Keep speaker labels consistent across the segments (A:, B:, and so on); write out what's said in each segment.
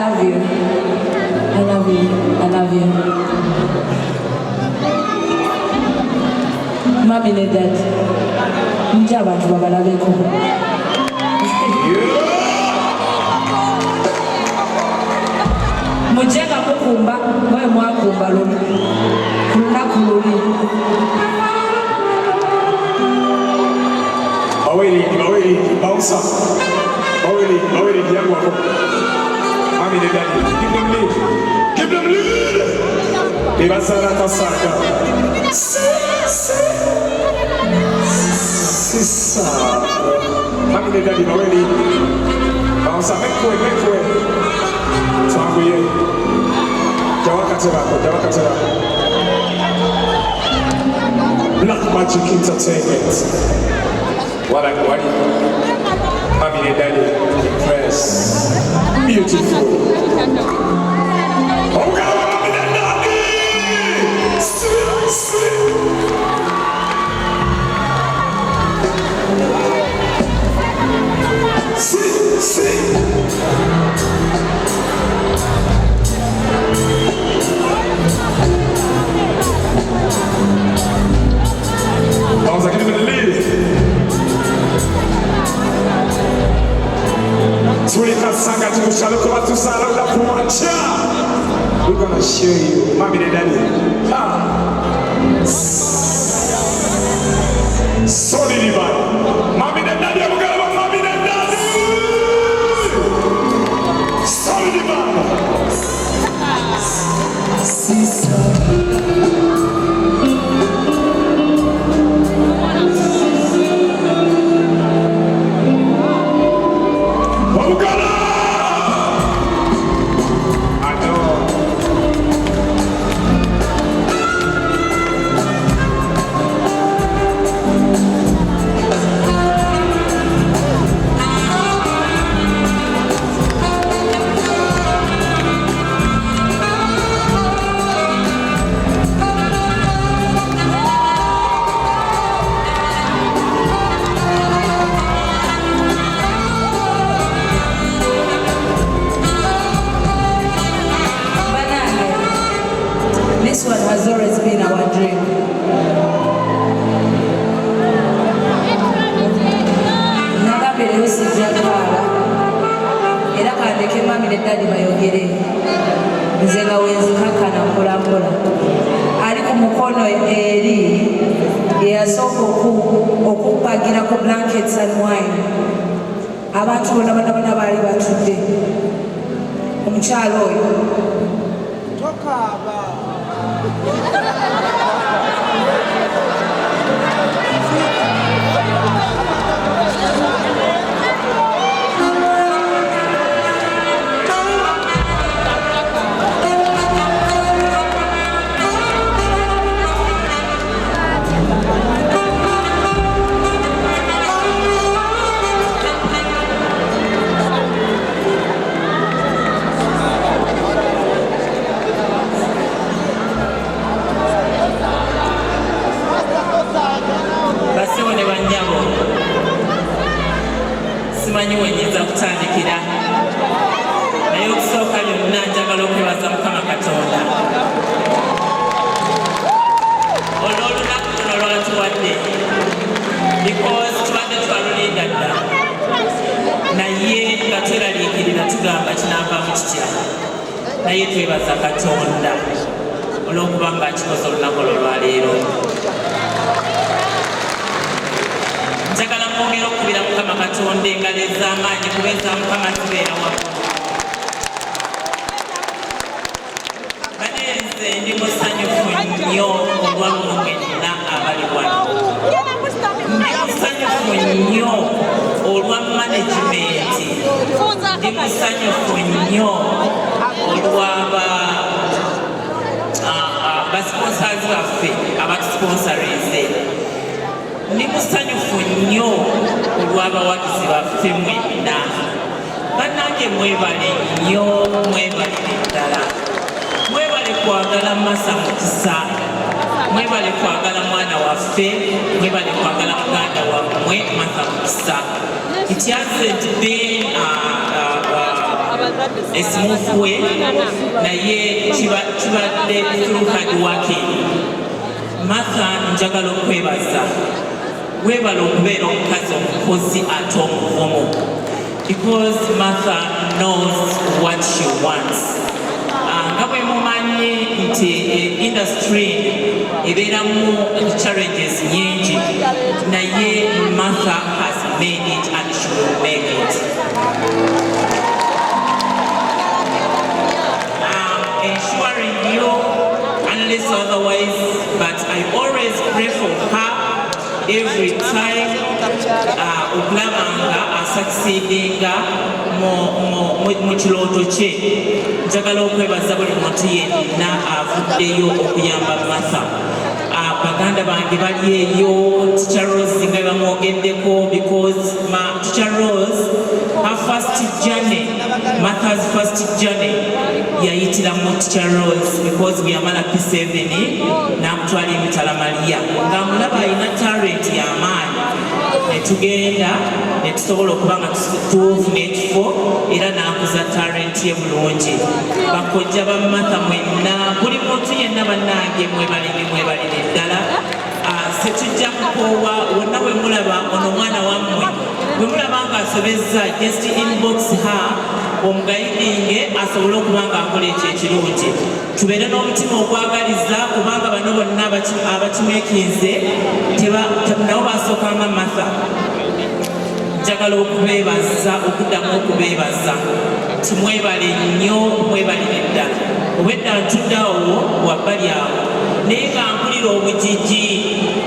A: love you. I love you. I love you. Mami ne dad. Nja abantu babalabeko. Mujenga mukumba, mwe mwakumba lulu. Lunaku luli.
B: Baweli, bounce up. Baweli, young one. Mami ne dad. Give them lead. Ibasara kasaka. Sisa. Mami ne dad, baweli. Bounce up, make way. Twanguye. Jawakatera. Black Magic Entertainment. What I'm waiting. Mami and Daddy, impress. Beautiful. Oh God, Mami and Daddy! Sweet. Sweet. I was like, give him the lead. We're gonna show you, Mami and Daddy. Solid man. Mami and Daddy, I'm gonna have Mami and Daddy. Solid man.
A: This one has always been our dream. Nagambire usijjagala era kandeke Mami ne Daddy bayogere nze nga wenzikakkana mpolampola ali ku mukono eri eyasooka okupagira ku blankets and wine abantu bonna baali batudde omukyalo oyo tokaaba simanyi wenyinza kutandikira naye okusooka byonna njagala okwebaza Mukama Katonda olw'olunaku luno lwatuwadde because tubadde twalulinda dda naye nga tweraliikirira tugamba kinaavaamu kitya naye twebaza Katonda olw'okuba nga akikoze olunaku olwo lwaleero njagala mwongera okubira Mukama Katonda engalo ez'amaanyi kubeeza Mukama tubeera wamu bane nze ndi musanyufu nnyo olwa mwenna abali wano ndi musanyufu nnyo olwa management ndi musanyufu nnyo olw'aba basponsazi baffe abatusponsorize ndi musanyufu nnyo olw'abawagizi baffe mwenna bannange mwebale nnyo mwebalire ddala mwebale kwagala Masa Mukisa mwebale kwagala mwana waffe mwebale kwagala muganda wammwe Masa Mukisa. It hasn't been a smooth way naye kibadde through hard working. Martha njagala okwebaza weebala okubeera omukazi omukozi ate omuvumu because Martha knows what she wants. Nga bwe mumanyi nti industry ebeeramu challenges nyingi naye Martha has made it and she will make it. Ensuring you unless otherwise, but I always pray for her every time okulabanga asucceedinga mu kirooto kye. Njagala okwebaza buli muntu yenna avuddeyo okuyamba Martha. Baganda bange bali eyo, Teacher Rose nga bamwogeddeko because Teacher Rose her first journey, Martha's first journey yayitira mu Teacher Rose because we yamala P7 n'amutwala emitala Maria nga mulaba alina talent y'amaanyi netugenda netusobola okuba nga tuufuna ekifo era n'akuza talent ye bulungi. Bakojja ba Martha mwenna buli muntu yenna bannange mwebalire ddala. Setujja kukoowa wonna bwe mulaba ono omwana wammwe bwe mulaba nga asobezza just inbox her omugayidinge asobole okuba nga akola ekyo ekirungi. Tubeere n'omutima ogwagaliza kubanga bano bonna abakimekinze nabo basookanga Martha. Njagala okubeebaza okuddamu okubeebaza timwebale nnyo mwebalire ddala. Obwedda ntuddeawo wabbali awo naye nga mpulira obujiji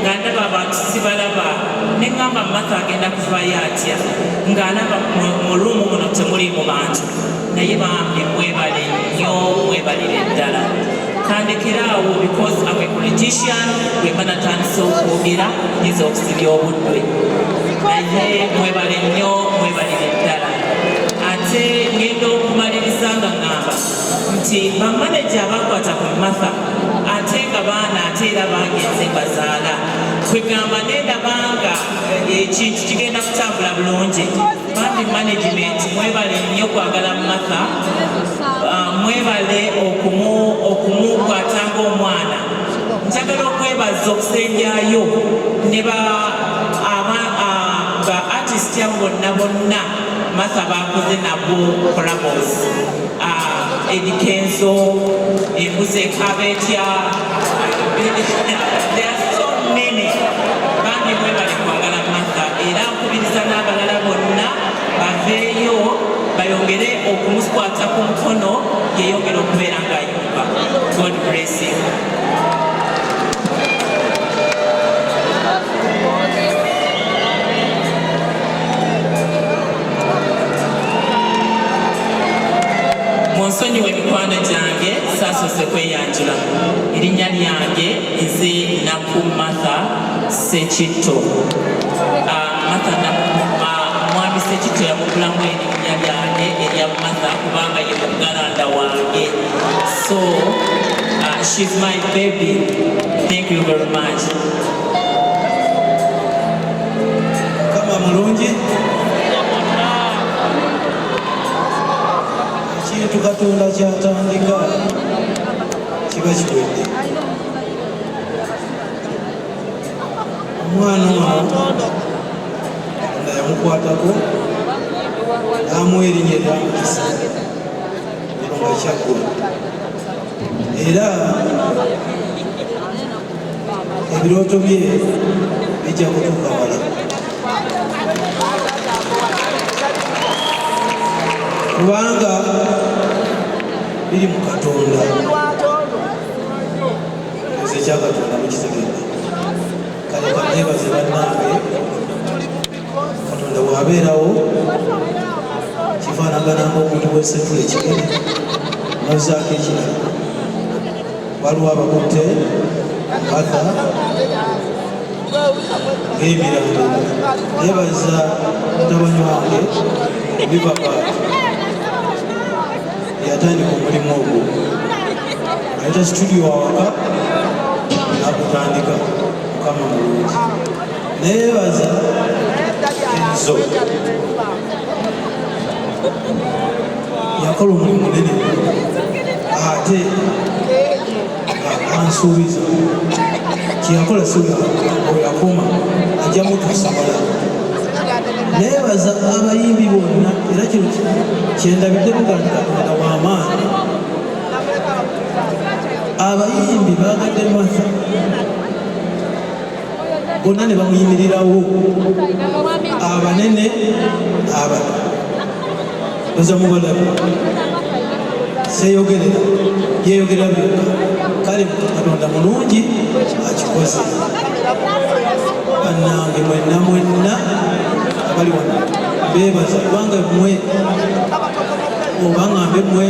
A: nga ndaba abantu sibalaba ne ŋŋamba Martha agenda kuvayo atya ng'alaba mu luumu muno temuli mu bantu naye bambye mwebale nnyo mwebalire ddala. Kandekeraawo because I'm a politician bwe mba natandise okwogera nyiza okusibya obuddwe naye mwebale nnyo mwebalire ddala. Ate ngenda okumaliriza nga ŋŋamba nti bamaneja abakwata ku Martha ate nga baana ate era bangenze bazaala kwegamba nendabanga ekintu kigenda kutambula bulungi. Bambi management mwebale nnyo kwagala Martha, mwebale okumukwatanga omwana. Njagala okwebaza okusenjayo ne ba artist abo bonna Martha bakoze nabo collabos. Eddy Kenzo, embuzi ekaba etya, there are so many. Bambi mwebale kwagala Martha era nkubiriza n'abalala bonna baveeyo bayongere okumukwata ku mukono yeyongere okubeera ng'ayumba. God bless you. Monsonyiwe mikwano gyange saasoose kweyanjula. Erinnya lyange nze Naku Martha Sekitto. Mwami Sekitto yamugulamu erinnya lyange erya Martha kubanga ye mugalanda wange. So she's my baby. Thank you very much.
C: Kama mulungi ekintu Katonda kyatandika kiba kiwedde. Omwana ono Katonda yamukwatako n'amuwa erinnya erya Mukisa ero nga kyaggwa era ebirooto bye bijja kutuuka wala kubanga biri mu Katonda. Nze ekya Katonda mukitegedde. Kale kaneebaze bannange, Katonda bw'abeerawo kifaanagana ng'omuntu bw'esetula ekigere n'ozzaako ekirala. Waliwo abakutte Martha ng'emirandira. Neebaza mutabani wange Bibaba yatandika omulimu ogwo ayita studio awaka n'agutandika. Mukama mulungi. Neebaza Kenzo yakola omulimu munene ate ansuubiza kyeyakola oyakoma ajja mutuusamala. Neebaza abayimbi bonna era kino kyendabiddemu Katonda w'amaanyi. Abayimbi baagadde Martha bonna ne bamuyimirirawo, abanene abato oza mubalabe seeyogerera yeeyogerera byokka. Kale Katonda mulungi akikoze. Bannange mwenna abali wano beebaza kubanga mmwe oba ngambe mmwe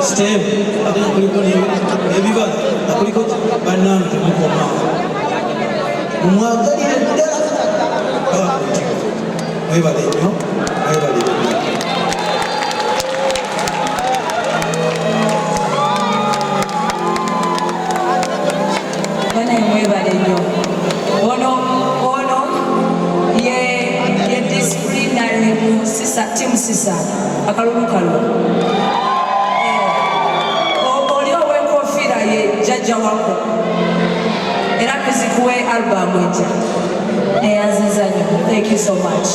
C: siteemu ate nga kuliko n'ebibala nga kuliko bannange temukomaawo. Mumwagalire ddala bakuti mwebale nnyo mwebale nnyo.
D: Banaye mwebale nnyo. Ono ye disciplinary mu timu sisa akalulukalu. Oli ow'enkofiira ye jjajja wako era tuzikuwe albamu ejja neyanziza nnyo. Thank you so much.